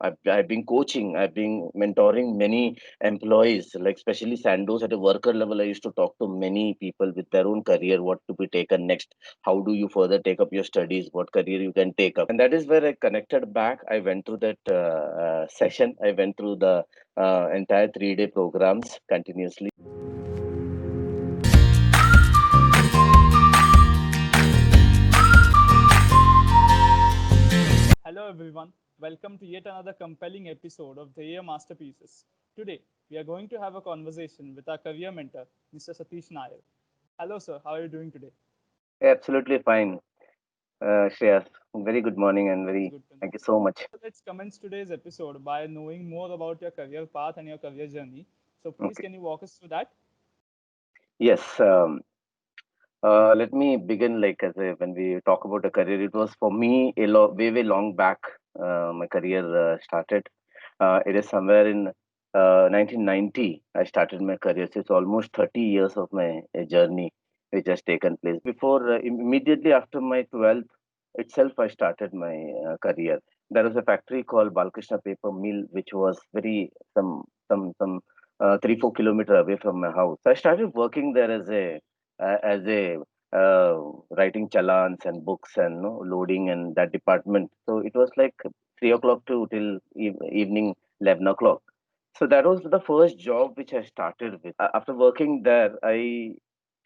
I've been coaching, I've been mentoring many employees, like especially Sandoz at a worker level. I used to talk to many people with their own career, what to be taken next, how do you further take up your studies, what career you can take up. And that is where I connected back. I went through that session. I went through the entire 3 day programs continuously. Hello everyone, welcome to yet another compelling episode of The Year Masterpieces. Today, we are going to have a conversation with our career mentor, Mr. Satish Nair. Hello sir, how are you doing today? Absolutely fine, Shreyas. Very good morning and That's very good to know. thank you so much. So let's commence today's episode by knowing more about your career path and your career journey. So please Okay. can you walk us through that? Yes. Let me begin like as a, when we talk about a career, it was for me way long back. My career started. It is somewhere in 1990. I started my career. So it's almost 30 years of my journey which has taken place. Before immediately after my 12th itself, I started my career. There was a factory called Balkrishna Paper Mill, which was very some 3 4 kilometer away from my house. So I started working there as a writing challans and books and loading and that department. So it was like 3 o'clock to till evening 11 o'clock. So that was the first job which I started with. After working there, I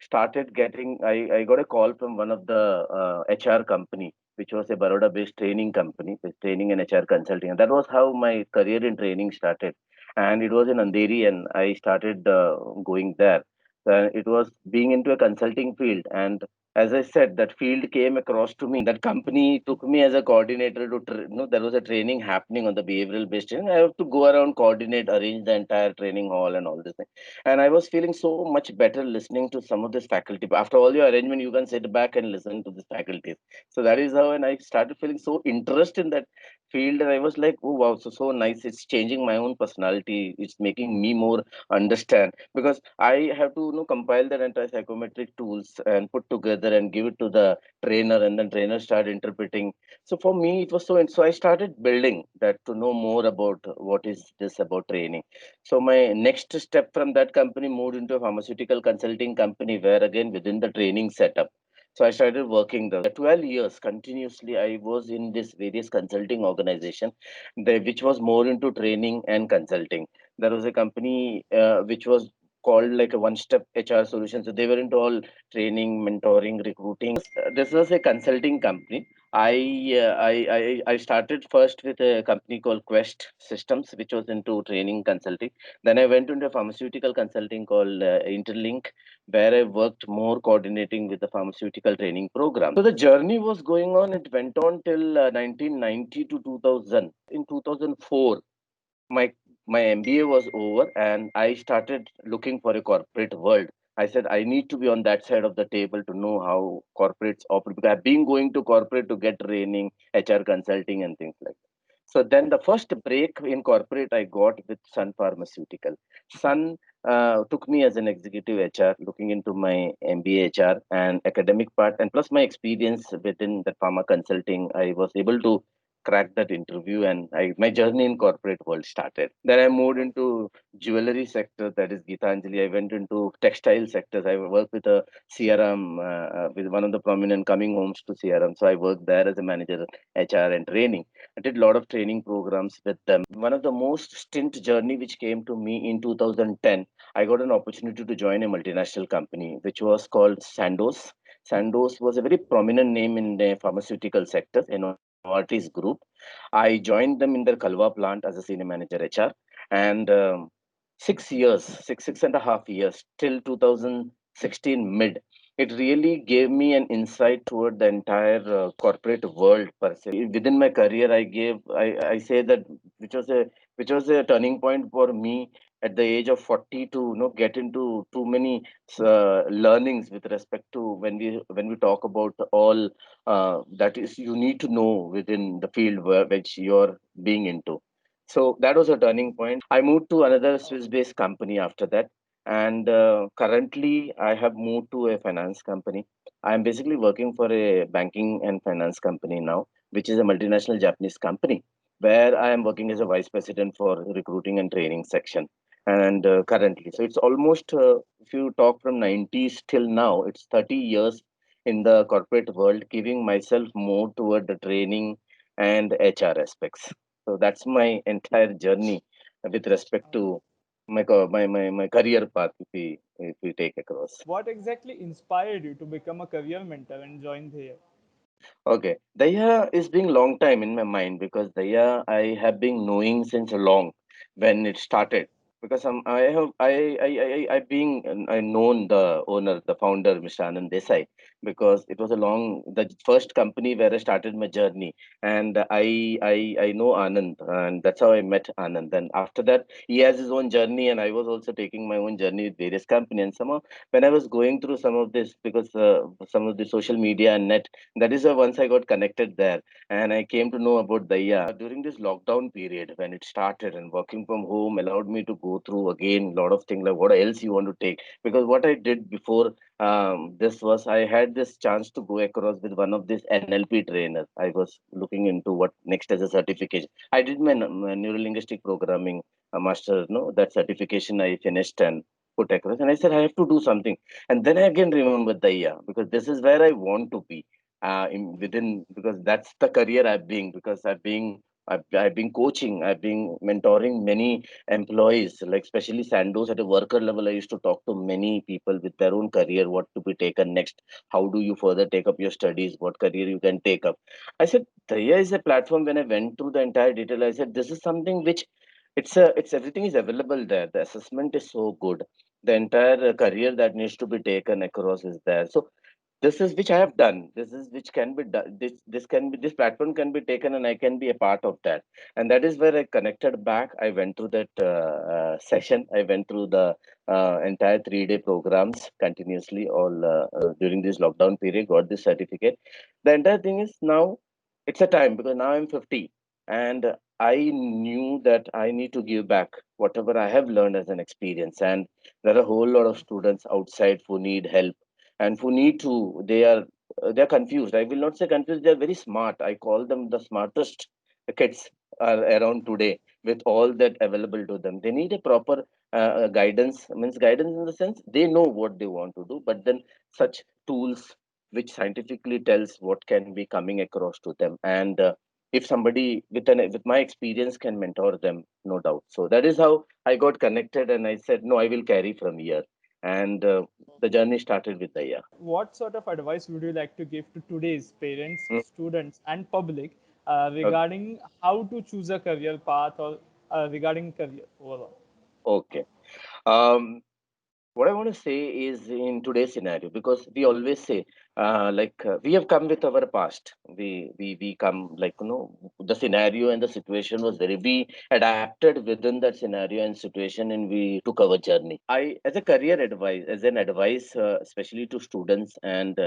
got a call from one of the HR company, which was a Baroda based training company with training and HR consulting. And that was how my career in training started. And it was in Andheri, and I started going there. It was being into a consulting field, and as I said, that field came across to me. That company took me as a coordinator to, there was a training happening on the behavioral based training. I have to go around, coordinate, arrange the entire training hall and all this thing. And I was feeling so much better listening to some of this faculty. After all your arrangement, you can sit back and listen to the faculties. So that is how, and I started feeling so interest in that field, and I was like, oh wow, so nice. It's changing my own personality. It's making me more understand, because I have to compile that entire psychometric tools and put together and give it to the trainer, and then trainer start interpreting. So for me, it was so I started building that to know more about what is this about training. So my next step from that company moved into a pharmaceutical consulting company, where again within the training setup. So I started working there. 12 years continuously. I was in this various consulting organization, which was more into training and consulting. There was a company which was called like a one-step HR solution. So they were into all training, mentoring, recruiting. This was a consulting company. I started first with a company called Quest Systems, which was into training consulting. Then I went into a pharmaceutical consulting called Interlink, where I worked more coordinating with the pharmaceutical training program. So the journey was going on. It went on till 1990 to 2000. In 2004, my my MBA was over, and I started looking for a corporate world. I said I need to be on that side of the table to know how corporates operate, because I've been going to corporate to get training, HR consulting, and things like that. So then the first break in corporate I got with Sun Pharmaceutical. Sun took me as an executive HR, looking into my MBA HR and academic part, and plus my experience within the pharma consulting. I was able to cracked that interview, and my journey in corporate world started. Then I moved into jewelry sector, that is Gitanjali. I went into textile sectors. I worked with a CRM, with one of the prominent coming homes to CRM. So I worked there as a manager, HR and training. I did a lot of training programs with them. One of the most stint journey which came to me in 2010, I got an opportunity to join a multinational company, which was called Sandoz. Sandoz was a very prominent name in the pharmaceutical sector, Novartis Group. I joined them in their Kalwa plant as a senior manager HR, and 6 years, six and a half years till 2016 mid. It really gave me an insight toward the entire corporate world per se. Within my career, I say that which was a which was a turning point for me at the age of 40 to get into too many learnings with respect to when we talk about all that is you need to know within the field which you're being into. So that was a turning point. I moved to another Oh, Swiss-based company after that, and currently I have moved to a finance company. I'm basically working for a banking and finance company now, which is a multinational Japanese company. where I am working as a vice president for recruiting and training section. And currently, so it's almost, if you talk from 90s till now, it's 30 years in the corporate world, giving myself more toward the training and HR aspects. So that's my entire journey with respect to my career path, if we take across. What exactly inspired you to become a career mentor and join here? Okay, Daya is being long time in my mind because Daya I have been knowing since long when it started. Because I have I being I known the owner, the founder, Mr. Anand Desai, because it was a long the first company where I started my journey, and I know Anand, and that's how I met Anand. And after that, he has his own journey, and I was also taking my own journey with various companies. And somehow when I was going through some of this, because some of the social media and net, that is why once I got connected there and I came to know about Daya during this lockdown period when it started, and working from home allowed me to go through again a lot of things like what else you want to take. Because what I did before this was I had this chance to go across with one of these NLP trainers. I was looking into what next as a certification. I did my neuro linguistic programming master, no, that certification I finished and put across. And I said, I have to do something. And then I again remembered Daya because this is where I want to be within, because that's the career I've been, because I've been coaching, I've been mentoring many employees, like especially Sandoz at a worker level. I used to talk to many people with their own career, what to be taken next, how do you further take up your studies, what career you can take up. I said, Daya is a platform. When I went through the entire detail, I said, this is something which it's everything is available there. The assessment is so good. The entire career that needs to be taken across is there. So this is which I have done. This is which can be done. This can be, this platform can be taken, and I can be a part of that. And that is where I connected back. I went through that session. I went through the entire 3 day programs continuously all during this lockdown period. Got this certificate. The entire thing is now it's a time because now I'm 50, and I knew that I need to give back whatever I have learned as an experience. And there are a whole lot of students outside who need help and who need to, they're confused. I will not say confused, they're very smart. I call them the smartest kids are around today with all that available to them. They need a proper guidance, means guidance in the sense they know what they want to do, but then such tools which scientifically tells what can be coming across to them. And if somebody with my experience can mentor them, no doubt. So that is how I got connected, and I said no, I will carry from here. And the journey started with Daya. What sort of advice would you like to give to today's parents, Mm, students, and public o- regarding how to choose a career path or regarding career overall? Okay. Um, what I want to say is in today's scenario, because we always say, we have come with our past. We come like the scenario and the situation was there. We adapted within that scenario and situation, and we took our journey. I, as a career advice, as an advice, especially to students, and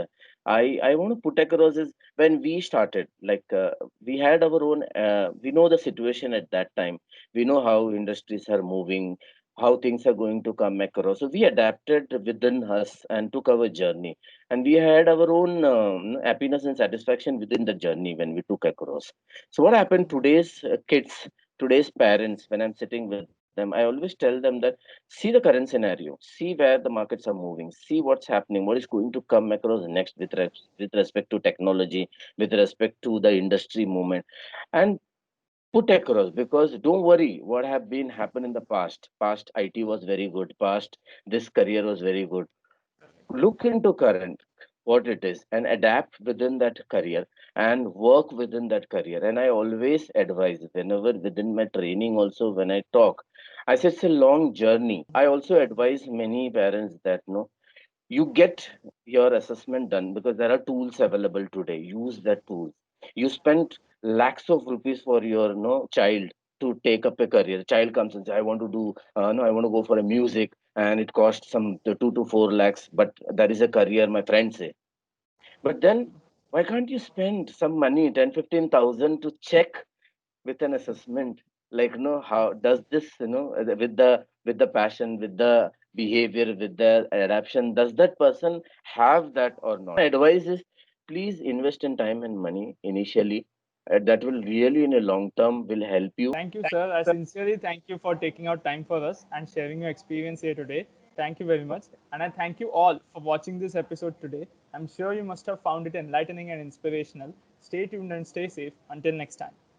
I want to put across is when we started, we had our own. We know the situation at that time. We know how industries are moving, how things are going to come across. So we adapted within us and took our journey, and we had our own happiness and satisfaction within the journey when we took across. So what happened? Today's kids, today's parents, when I'm sitting with them, I always tell them that see the current scenario, see where the markets are moving, see what's happening, what is going to come across next with respect to technology, with respect to the industry movement, and put across. Because don't worry what have been happened in the past. IT was very good, past this career was very good. Look into current what it is and adapt within that career and work within that career. And I always advise whenever within my training also when I talk, I say it's a long journey. I also advise many parents that no, you get your assessment done because there are tools available today. Use that tool. You spend lakhs of rupees for your child to take up a career. Child comes and says, I want to do no, I want to go for a music, and it costs some 2 to 4 lakhs, but that is a career, my friends say. But then why can't you spend some money, 10, 15,000, to check with an assessment, like how does this with the passion, with the behavior, with the adaptation, does that person have that or not. My advice is please invest in time and money initially, that will really in a long term will help you. Thank you, sir. I sincerely thank you for taking out time for us and sharing your experience here today. Thank you very much. And I thank you all for watching this episode today. I'm sure you must have found it enlightening and inspirational. Stay tuned and stay safe. Until next time.